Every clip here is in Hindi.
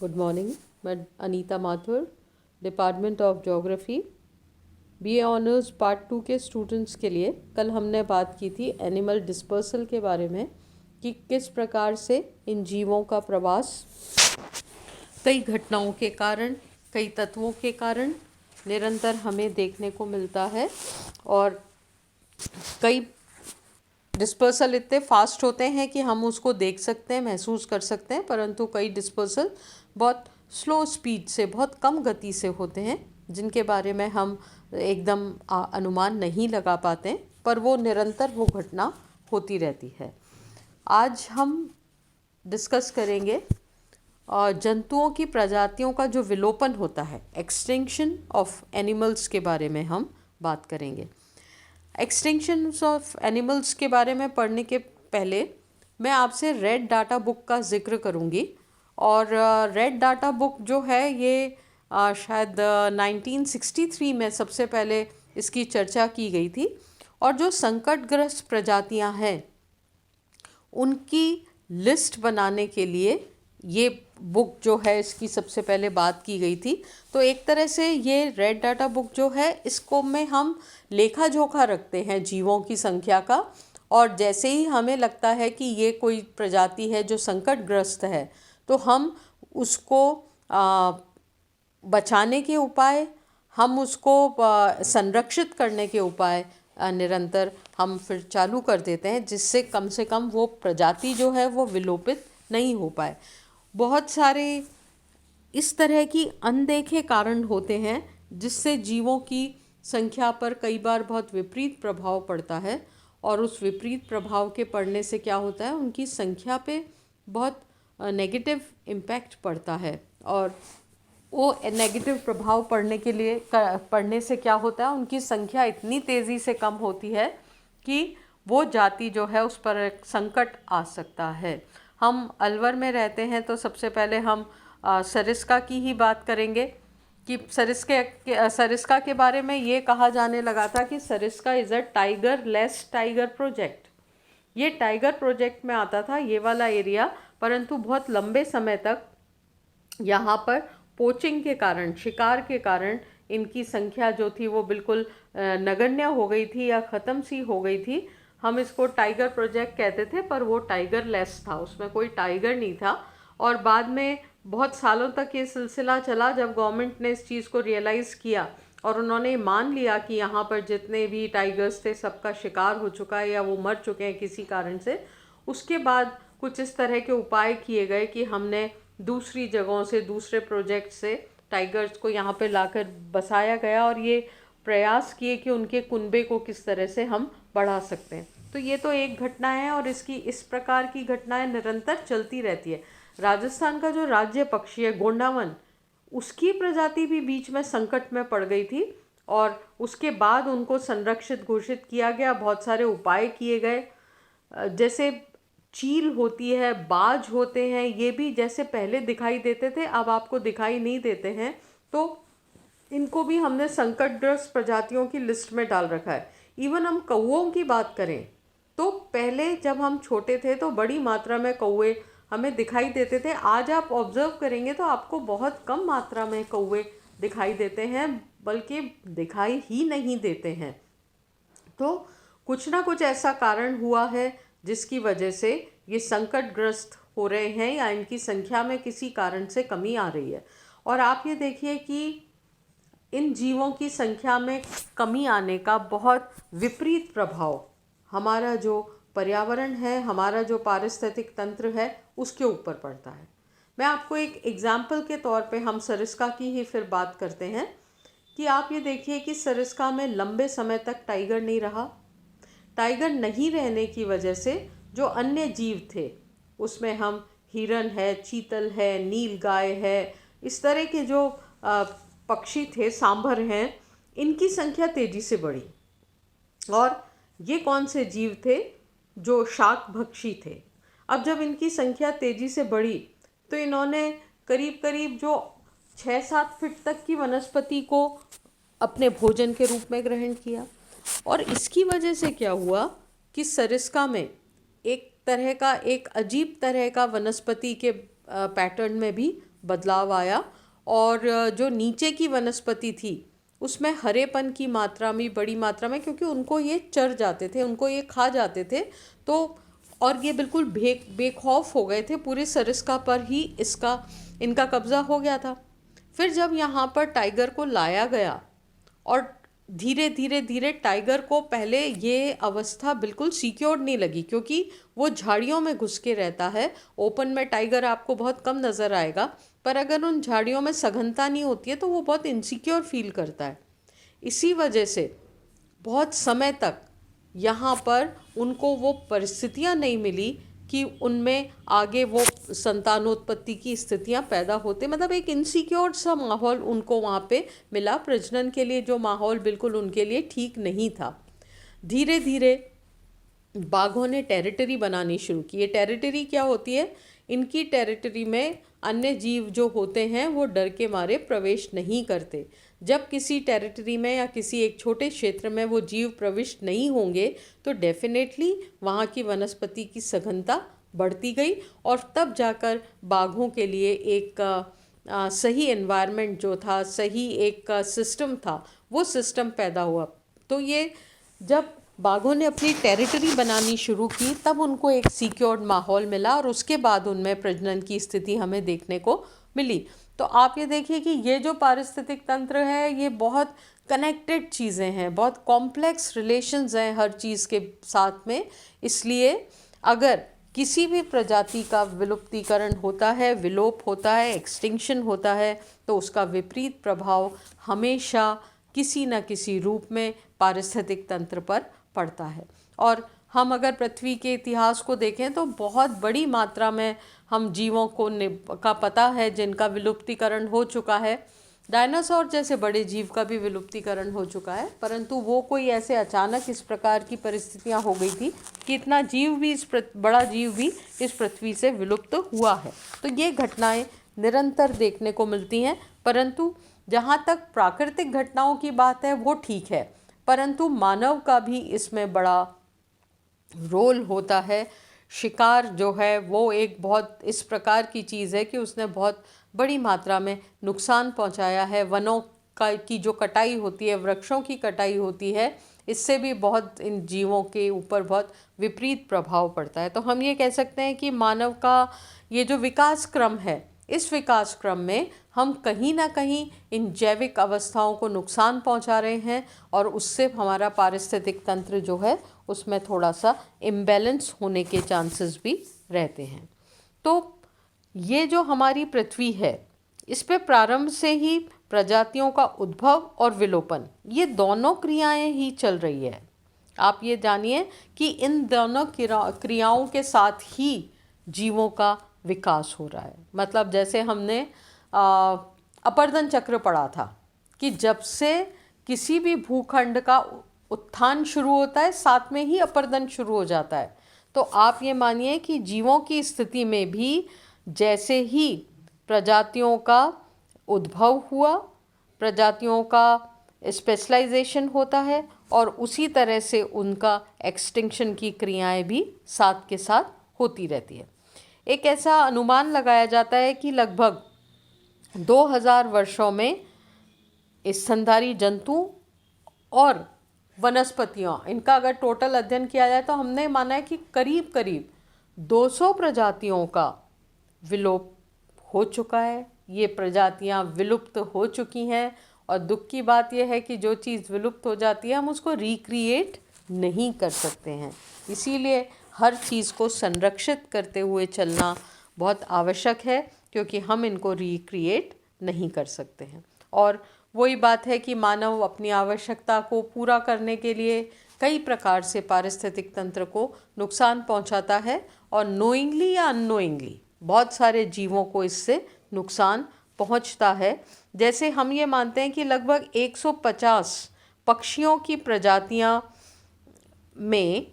Good morning. मैं Anita Mathur, department of geography, BA honours part 2 के स्टूडेंट्स के लिए। कल हमने बात की थी एनिमल डिस्पर्सल के बारे में कि किस प्रकार से इन जीवों का प्रवास कई घटनाओं के कारण, कई तत्वों के कारण निरंतर हमें देखने को मिलता है। और कई डिस्पर्सल इतने फास्ट होते हैं कि हम उसको देख सकते हैं, महसूस कर सकते हैं, परंतु कई डिस्पर्सल बहुत स्लो स्पीड से, बहुत कम गति से होते हैं, जिनके बारे में हम एकदम अनुमान नहीं लगा पाते, पर वो निरंतर वो घटना होती रहती है। आज हम डिस्कस करेंगे जंतुओं की प्रजातियों का जो विलोपन होता है, एक्सटिंक्शन ऑफ एनिमल्स के बारे में हम बात करेंगे। एक्सटिंक्शन ऑफ एनिमल्स के बारे में पढ़ने के पहले मैं आपसे रेड डाटा बुक का जिक्र करूंगी। और रेड डाटा बुक जो है ये शायद 1963 में सबसे पहले इसकी चर्चा की गई थी। और जो संकटग्रस्त प्रजातियां हैं उनकी लिस्ट बनाने के लिए ये बुक जो है इसकी सबसे पहले बात की गई थी। तो एक तरह से ये रेड डाटा बुक जो है इसको में हम लेखा जोखा रखते हैं जीवों की संख्या का। और जैसे ही हमें लगता है कि ये कोई प्रजाति है जो संकटग्रस्त है, तो हम उसको बचाने के उपाय, हम उसको संरक्षित करने के उपाय निरंतर हम फिर चालू कर देते हैं, जिससे कम से कम वो प्रजाति जो है वो विलोपित नहीं हो पाए। बहुत सारे इस तरह की अनदेखे कारण होते हैं जिससे जीवों की संख्या पर कई बार बहुत विपरीत प्रभाव पड़ता है। और उस विपरीत प्रभाव के पड़ने से क्या होता है, उनकी संख्या पे बहुत नेगेटिव इम्पैक्ट पड़ता है। और वो नेगेटिव प्रभाव पड़ने से क्या होता है, उनकी संख्या इतनी तेज़ी से कम होती है कि वो जाति जो है उस पर एक संकट आ सकता है। हम अलवर में रहते हैं तो सबसे पहले हम सरिस्का की ही बात करेंगे कि सरिस्का के बारे में ये कहा जाने लगा था कि Sariska is a tiger less tiger project. ये टाइगर प्रोजेक्ट में आता था ये वाला एरिया, परंतु बहुत लंबे समय तक यहाँ पर पोचिंग के कारण, शिकार के कारण इनकी संख्या जो थी वो बिल्कुल नगण्य हो गई थी या ख़त्म सी हो गई थी। हम इसको टाइगर प्रोजेक्ट कहते थे, पर वो टाइगर लेस था, उसमें कोई टाइगर नहीं था। और बाद में बहुत सालों तक ये सिलसिला चला, जब गवर्नमेंट ने इस चीज़ को रियलाइज़ किया और उन्होंने मान लिया कि यहाँ पर जितने भी टाइगर्स थे सबका शिकार हो चुका है या वो मर चुके हैं किसी कारण से। उसके बाद कुछ इस तरह के उपाय किए गए कि हमने दूसरी जगहों से, दूसरे प्रोजेक्ट से टाइगर्स को यहाँ पे लाकर बसाया गया और ये प्रयास किए कि उनके कुनबे को किस तरह से हम बढ़ा सकते हैं। तो ये तो एक घटना है और इसकी इस प्रकार की घटनाएं निरंतर चलती रहती है। राजस्थान का जो राज्य पक्षी है गोंडावन, उसकी प्रजाति भी बीच में संकट में पड़ गई थी और उसके बाद उनको संरक्षित घोषित किया गया। बहुत सारे उपाय किए गए, जैसे चील होती है, बाज होते हैं, ये भी जैसे पहले दिखाई देते थे अब आपको दिखाई नहीं देते हैं, तो इनको भी हमने संकटग्रस्त प्रजातियों की लिस्ट में डाल रखा है। इवन हम कौओं की बात करें तो पहले जब हम छोटे थे तो बड़ी मात्रा में कौए हमें दिखाई देते थे। आज आप ऑब्जर्व करेंगे तो आपको बहुत कम मात्रा में कौए दिखाई देते हैं, बल्कि दिखाई ही नहीं देते हैं। तो कुछ ना कुछ ऐसा कारण हुआ है जिसकी वजह से ये संकटग्रस्त हो रहे हैं या इनकी संख्या में किसी कारण से कमी आ रही है। और आप ये देखिए कि इन जीवों की संख्या में कमी आने का बहुत विपरीत प्रभाव हमारा जो पर्यावरण है, हमारा जो पारिस्थितिक तंत्र है, उसके ऊपर पड़ता है। मैं आपको एक एग्जाम्पल के तौर पे हम सरिस्का की ही फिर बात करते हैं कि आप ये देखिए कि सरिस्का में लंबे समय तक टाइगर नहीं रहा। टाइगर नहीं रहने की वजह से जो अन्य जीव थे, उसमें हम हिरन है, चीतल है, नीलगाय है, इस तरह के जो पक्षी थे, सांभर हैं, इनकी संख्या तेजी से बढ़ी। और ये कौन से जीव थे? जो शाकभक्षी थे। अब जब इनकी संख्या तेजी से बढ़ी तो इन्होंने करीब करीब जो 6-7 फीट तक की वनस्पति को अपने भोजन के रूप में ग्रहण किया। और इसकी वजह से क्या हुआ कि सरिस्का में एक अजीब तरह का वनस्पति के पैटर्न में भी बदलाव आया और जो नीचे की वनस्पति थी उसमें हरेपन की मात्रा में, बड़ी मात्रा में, क्योंकि उनको ये चर जाते थे, उनको ये खा जाते थे, तो और ये बिल्कुल बेखौफ हो गए थे, पूरे सरिस्का पर ही इनका कब्जा हो गया था। फिर जब यहाँ पर टाइगर को लाया गया और धीरे धीरे धीरे टाइगर को पहले ये अवस्था बिल्कुल सिक्योर नहीं लगी, क्योंकि वो झाड़ियों में घुस के रहता है। ओपन में टाइगर आपको बहुत कम नज़र आएगा, पर अगर उन झाड़ियों में सघनता नहीं होती है तो वो बहुत इनसिक्योर फील करता है। इसी वजह से बहुत समय तक यहाँ पर उनको वो परिस्थितियाँ नहीं मिली कि उनमें आगे वो संतानोत्पत्ति की स्थितियाँ पैदा होते, मतलब एक इनसिक्योर सा माहौल उनको वहाँ पे मिला। प्रजनन के लिए जो माहौल बिल्कुल उनके लिए ठीक नहीं था। धीरे धीरे बाघों ने टेरिटरी बनानी शुरू की। ये टेरिटरी क्या होती है? इनकी टेरिटरी में अन्य जीव जो होते हैं वो डर के मारे प्रवेश नहीं करते। जब किसी टेरिटरी में या किसी एक छोटे क्षेत्र में वो जीव प्रविष्ट नहीं होंगे तो डेफिनेटली वहाँ की वनस्पति की सघनता बढ़ती गई और तब जाकर बाघों के लिए एक सही एनवायरनमेंट जो था, सही एक सिस्टम था, वो सिस्टम पैदा हुआ। तो ये जब बाघों ने अपनी टेरिटरी बनानी शुरू की तब उनको एक सिक्योर्ड माहौल मिला और उसके बाद उनमें प्रजनन की स्थिति हमें देखने को मिली। तो आप ये देखिए कि ये जो पारिस्थितिक तंत्र है ये बहुत कनेक्टेड चीज़ें हैं, बहुत कॉम्प्लेक्स रिलेशंस हैं हर चीज़ के साथ में। इसलिए अगर किसी भी प्रजाति का विलुप्तीकरण होता है, विलोप होता है, एक्सटिंक्शन होता है, तो उसका विपरीत प्रभाव हमेशा किसी न किसी रूप में पारिस्थितिक तंत्र पर पड़ता है। और हम अगर पृथ्वी के इतिहास को देखें तो बहुत बड़ी मात्रा में हम जीवों का पता है जिनका विलुप्तीकरण हो चुका है। डायनासोर जैसे बड़े जीव का भी विलुप्तीकरण हो चुका है, परंतु वो कोई ऐसे अचानक इस प्रकार की परिस्थितियां हो गई थी कि इतना जीव भी बड़ा जीव भी इस पृथ्वी से विलुप्त हुआ है। तो ये घटनाएं निरंतर देखने को मिलती हैं, परंतु जहाँ तक प्राकृतिक घटनाओं की बात है वो ठीक है, परंतु मानव का भी इसमें बड़ा रोल होता है। शिकार जो है वो एक बहुत इस प्रकार की चीज़ है कि उसने बहुत बड़ी मात्रा में नुकसान पहुंचाया है। वनों की जो कटाई होती है, वृक्षों की कटाई होती है, इससे भी बहुत इन जीवों के ऊपर बहुत विपरीत प्रभाव पड़ता है। तो हम ये कह सकते हैं कि मानव का ये जो विकास क्रम है, इस विकास क्रम में हम कहीं ना कहीं इन जैविक अवस्थाओं को नुकसान पहुंचा रहे हैं और उससे हमारा पारिस्थितिक तंत्र जो है उसमें थोड़ा सा इम्बैलेंस होने के चांसेस भी रहते हैं। तो ये जो हमारी पृथ्वी है इस पे प्रारंभ से ही प्रजातियों का उद्भव और विलोपन, ये दोनों क्रियाएं ही चल रही है। आप ये जानिए कि इन दोनों क्रियाओं के साथ ही जीवों का विकास हो रहा है। मतलब जैसे हमने अपर्दन चक्र पढ़ा था कि जब से किसी भी भूखंड का उत्थान शुरू होता है साथ में ही अपर्दन शुरू हो जाता है। तो आप ये मानिए कि जीवों की स्थिति में भी जैसे ही प्रजातियों का उद्भव हुआ, प्रजातियों का स्पेशलाइजेशन होता है और उसी तरह से उनका एक्सटिंक्शन की क्रियाएं भी साथ के साथ होती रहती है। एक ऐसा अनुमान लगाया जाता है कि लगभग 2000 वर्षों में स्तनधारी जंतु और वनस्पतियाँ, इनका अगर टोटल अध्ययन किया जाए तो हमने माना है कि करीब करीब 200 प्रजातियों का विलोप हो चुका है। ये प्रजातियाँ विलुप्त हो चुकी हैं और दुख की बात यह है कि जो चीज़ विलुप्त हो जाती है हम उसको रिक्रिएट नहीं कर सकते हैं। इसीलिए हर चीज़ को संरक्षित करते हुए चलना बहुत आवश्यक है, क्योंकि हम इनको रिक्रिएट नहीं कर सकते हैं। और वही बात है कि मानव अपनी आवश्यकता को पूरा करने के लिए कई प्रकार से पारिस्थितिक तंत्र को नुकसान पहुंचाता है और नोइंगली या अननोइंगली बहुत सारे जीवों को इससे नुकसान पहुंचता है। जैसे हम ये मानते हैं कि लगभग 150 पक्षियों की प्रजातियां में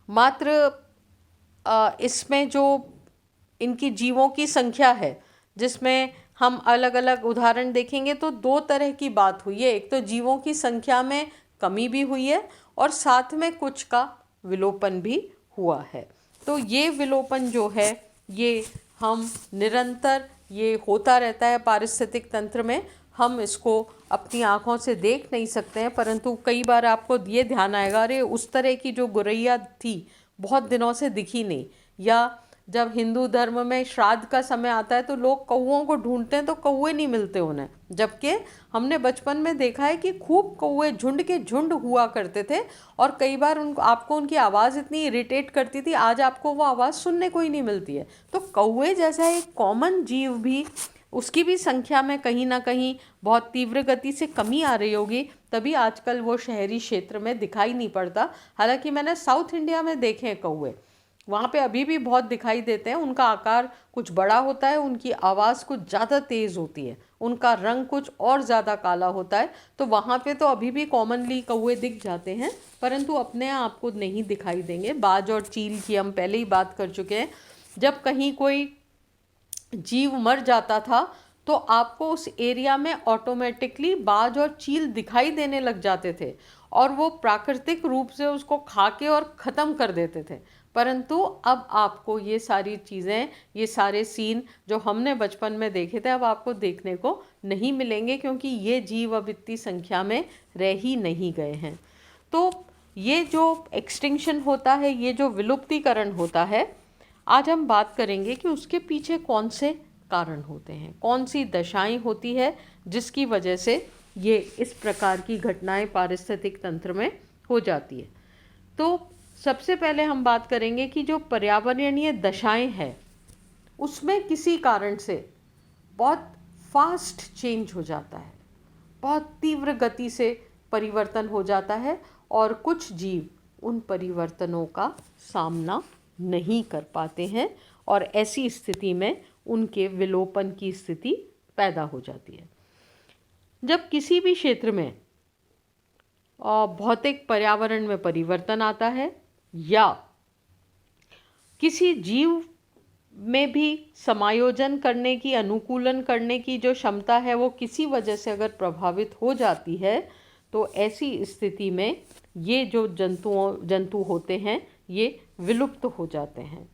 मात्र इसमें जो इनकी जीवों की संख्या है, जिसमें हम अलग अलग उदाहरण देखेंगे तो 2 तरह की बात हुई है। एक तो जीवों की संख्या में कमी भी हुई है और साथ में कुछ का विलोपन भी हुआ है। तो ये विलोपन जो है ये हम निरंतर ये होता रहता है पारिस्थितिक तंत्र में, हम इसको अपनी आँखों से देख नहीं सकते हैं, परंतु कई बार आपको ये ध्यान आएगा, अरे उस तरह की जो गौरैया थी बहुत दिनों से दिखी नहीं। या जब हिंदू धर्म में श्राद्ध का समय आता है तो लोग कौओं को ढूंढते हैं तो कौए नहीं मिलते उन्हें, जबकि हमने बचपन में देखा है कि खूब कौए झुंड के झुंड हुआ करते थे और कई बार उनको आपको उनकी आवाज़ इतनी इरिटेट करती थी, आज आपको वो आवाज़ सुनने को ही नहीं मिलती है। तो कौए जैसा एक कॉमन जीव भी, उसकी भी संख्या में कहीं ना कहीं बहुत तीव्र गति से कमी आ रही होगी, तभी आजकल वो शहरी क्षेत्र में दिखाई नहीं पड़ता। हालांकि मैंने साउथ इंडिया में देखे हैं कौए, वहाँ पे अभी भी बहुत दिखाई देते हैं। उनका आकार कुछ बड़ा होता है, उनकी आवाज़ कुछ ज़्यादा तेज़ होती है, उनका रंग कुछ और ज़्यादा काला होता है, तो वहाँ पे तो अभी भी कॉमनली कौए दिख जाते हैं, परंतु अपने आप को नहीं दिखाई देंगे। बाज और चील की हम पहले ही बात कर चुके हैं। जब कहीं कोई जीव मर जाता था तो आपको उस एरिया में ऑटोमेटिकली बाज और चील दिखाई देने लग जाते थे और वो प्राकृतिक रूप से उसको खा के और ख़त्म कर देते थे। परंतु अब आपको ये सारी चीज़ें, ये सारे सीन जो हमने बचपन में देखे थे, अब आपको देखने को नहीं मिलेंगे, क्योंकि ये जीव अब इतनी संख्या में रह ही नहीं गए हैं। तो ये जो एक्सटिंक्शन होता है, ये जो विलुप्तीकरण होता है, आज हम बात करेंगे कि उसके पीछे कौन से कारण होते हैं, कौन सी दशाएं होती है जिसकी वजह से ये इस प्रकार की घटनाएं पारिस्थितिक तंत्र में हो जाती है। तो सबसे पहले हम बात करेंगे कि जो पर्यावरणीय दशाएं हैं उसमें किसी कारण से बहुत फास्ट चेंज हो जाता है, बहुत तीव्र गति से परिवर्तन हो जाता है और कुछ जीव उन परिवर्तनों का सामना नहीं कर पाते हैं और ऐसी स्थिति में उनके विलोपन की स्थिति पैदा हो जाती है। जब किसी भी क्षेत्र में भौतिक पर्यावरण में परिवर्तन आता है या किसी जीव में भी समायोजन करने की, अनुकूलन करने की जो क्षमता है वो किसी वजह से अगर प्रभावित हो जाती है, तो ऐसी स्थिति में ये जो जंतु होते हैं ये विलुप्त हो जाते हैं।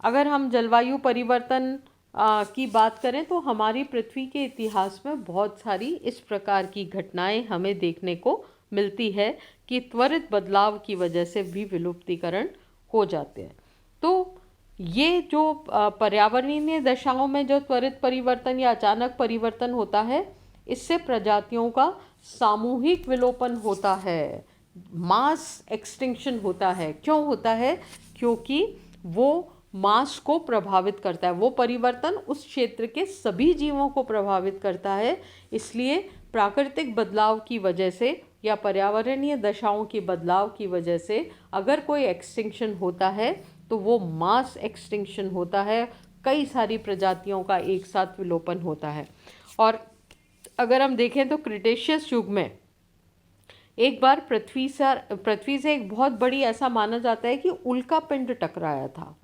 अगर हम जलवायु परिवर्तन की बात करें तो हमारी पृथ्वी के इतिहास में बहुत सारी इस प्रकार की घटनाएं हमें देखने को मिलती है कि त्वरित बदलाव की वजह से भी विलुप्तीकरण हो जाते हैं। तो ये जो पर्यावरणीय दशाओं में जो त्वरित परिवर्तन या अचानक परिवर्तन होता है, इससे प्रजातियों का सामूहिक विलोपन होता है, मास एक्सटिंक्शन होता है। क्यों होता है? क्योंकि वो मास को प्रभावित करता है, वो परिवर्तन उस क्षेत्र के सभी जीवों को प्रभावित करता है। इसलिए प्राकृतिक बदलाव की वजह से या पर्यावरणीय दशाओं के बदलाव की वजह से अगर कोई एक्सटिंक्शन होता है तो वो मास एक्सटिंक्शन होता है, कई सारी प्रजातियों का एक साथ विलोपन होता है। और अगर हम देखें तो क्रिटेशियस युग में एक बार पृथ्वी से एक बहुत बड़ी, ऐसा माना जाता है कि उल्का पिंड टकराया था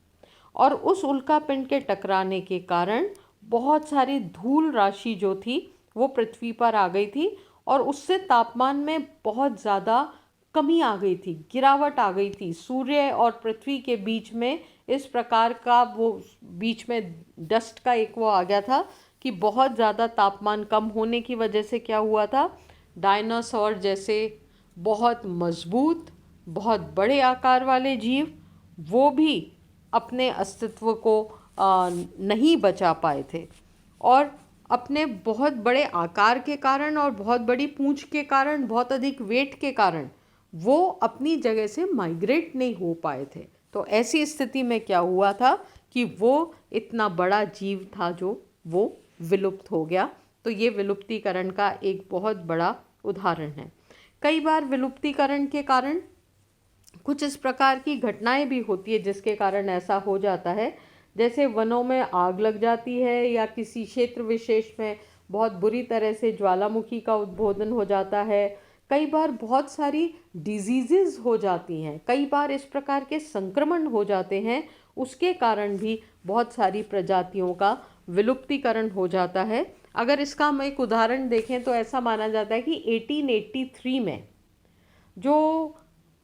और उस उल्का पिंड के टकराने के कारण बहुत सारी धूल राशि जो थी वो पृथ्वी पर आ गई थी और उससे तापमान में बहुत ज़्यादा कमी आ गई थी, गिरावट आ गई थी। सूर्य और पृथ्वी के बीच में इस प्रकार का वो बीच में डस्ट का एक वो आ गया था कि बहुत ज़्यादा तापमान कम होने की वजह से क्या हुआ था, डायनासोर जैसे बहुत मजबूत, बहुत बड़े आकार वाले जीव वो भी अपने अस्तित्व को नहीं बचा पाए थे और अपने बहुत बड़े आकार के कारण और बहुत बड़ी पूंछ के कारण, बहुत अधिक वेट के कारण वो अपनी जगह से माइग्रेट नहीं हो पाए थे। तो ऐसी स्थिति में क्या हुआ था कि वो इतना बड़ा जीव था जो वो विलुप्त हो गया। तो ये विलुप्तीकरण का एक बहुत बड़ा उदाहरण है। कई बार विलुप्तीकरण के कारण कुछ इस प्रकार की घटनाएं भी होती है जिसके कारण ऐसा हो जाता है, जैसे वनों में आग लग जाती है या किसी क्षेत्र विशेष में बहुत बुरी तरह से ज्वालामुखी का उद्भोदन हो जाता है। कई बार बहुत सारी डिजीज़ेस हो जाती हैं, कई बार इस प्रकार के संक्रमण हो जाते हैं, उसके कारण भी बहुत सारी प्रजातियों का विलुप्तीकरण हो जाता है। अगर इसका हम एक उदाहरण देखें तो ऐसा माना जाता है कि 1883 में जो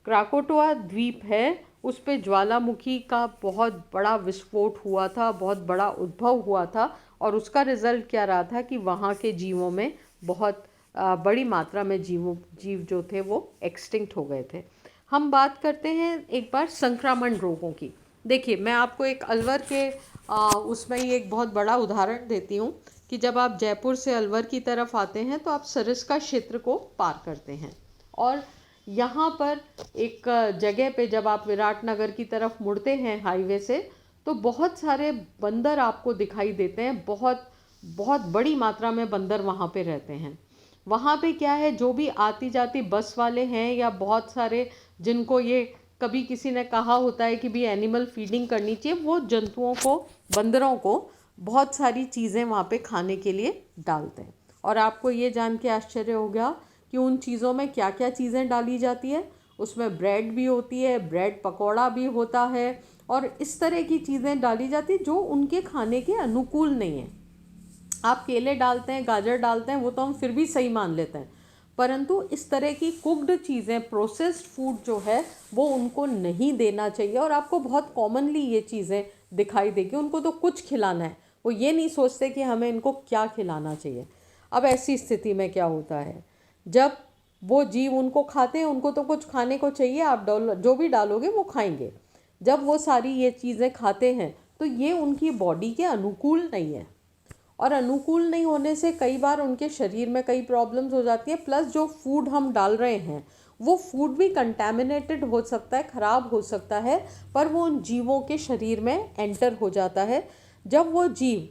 क्राकोटोआ द्वीप है उस पे ज्वालामुखी का बहुत बड़ा विस्फोट हुआ था, बहुत बड़ा उद्भव हुआ था, और उसका रिजल्ट क्या रहा था कि वहाँ के जीवों में बहुत बड़ी मात्रा में जीव जो थे वो एक्सटिंक्ट हो गए थे। हम बात करते हैं एक बार संक्रामण रोगों की। देखिए, मैं आपको एक अलवर के उसमें ही एक बहुत बड़ा उदाहरण देती हूँ कि जब आप जयपुर से अलवर की तरफ आते हैं तो आप सरिस्का क्षेत्र को पार करते हैं, और यहाँ पर एक जगह पे जब आप विराटनगर की तरफ मुड़ते हैं हाईवे से, तो बहुत सारे बंदर आपको दिखाई देते हैं। बहुत बहुत बड़ी मात्रा में बंदर वहाँ पे रहते हैं। वहाँ पे क्या है, जो भी आती जाती बस वाले हैं या बहुत सारे जिनको ये कभी किसी ने कहा होता है कि भी एनिमल फीडिंग करनी चाहिए, वो जंतुओं को, बंदरों को बहुत सारी चीज़ें वहाँ पे खाने के लिए डालते हैं। और आपको ये जान के आश्चर्य हो गया कि उन चीज़ों में क्या क्या चीज़ें डाली जाती है। उसमें ब्रेड भी होती है, ब्रेड पकौड़ा भी होता है, और इस तरह की चीज़ें डाली जाती जो उनके खाने के अनुकूल नहीं है। आप केले डालते हैं, गाजर डालते हैं, वो तो हम फिर भी सही मान लेते हैं, परंतु इस तरह की कुक्ड चीज़ें, प्रोसेस्ड फूड जो है वो उनको नहीं देना चाहिए। और आपको बहुत कॉमनली ये चीज़ें दिखाई देगी। उनको तो कुछ खिलाना है, वो ये नहीं सोचते कि हमें इनको क्या खिलाना चाहिए। अब ऐसी स्थिति में क्या होता है, जब वो जीव उनको खाते हैं, उनको तो कुछ खाने को चाहिए, आप जो भी डालोगे वो खाएंगे। जब वो सारी ये चीज़ें खाते हैं तो ये उनकी बॉडी के अनुकूल नहीं है, और अनुकूल नहीं होने से कई बार उनके शरीर में कई प्रॉब्लम्स हो जाती है। प्लस जो फूड हम डाल रहे हैं वो फूड भी कंटैमिनेटेड हो सकता है, ख़राब हो सकता है, पर वो उन जीवों के शरीर में एंटर हो जाता है। जब वो जीव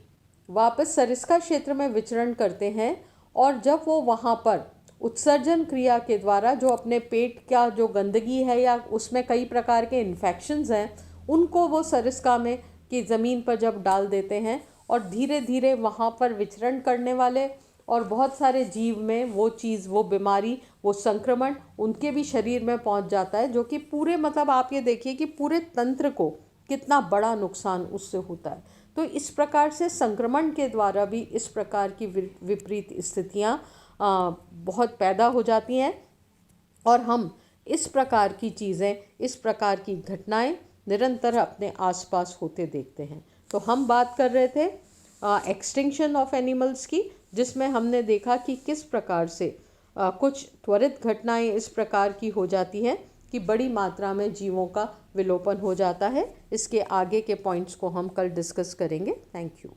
वापस सरिस्का क्षेत्र में विचरण करते हैं, और जब वो वहाँ पर उत्सर्जन क्रिया के द्वारा जो अपने पेट का जो गंदगी है या उसमें कई प्रकार के इन्फेक्शंस हैं, उनको वो सरिस्का में की ज़मीन पर जब डाल देते हैं, और धीरे धीरे वहाँ पर विचरण करने वाले और बहुत सारे जीव में वो चीज़, वो बीमारी, वो संक्रमण उनके भी शरीर में पहुँच जाता है, जो कि पूरे, मतलब आप ये देखिए कि पूरे तंत्र को कितना बड़ा नुकसान उससे होता है। तो इस प्रकार से संक्रमण के द्वारा भी इस प्रकार की विपरीत स्थितियाँ बहुत पैदा हो जाती हैं, और हम इस प्रकार की चीज़ें, इस प्रकार की घटनाएं निरंतर अपने आसपास होते देखते हैं। तो हम बात कर रहे थे एक्सटिंक्शन ऑफ एनिमल्स की, जिसमें हमने देखा कि किस प्रकार से कुछ त्वरित घटनाएं इस प्रकार की हो जाती हैं कि बड़ी मात्रा में जीवों का विलोपन हो जाता है। इसके आगे के पॉइंट्स को हम कल डिस्कस करेंगे। Thank you.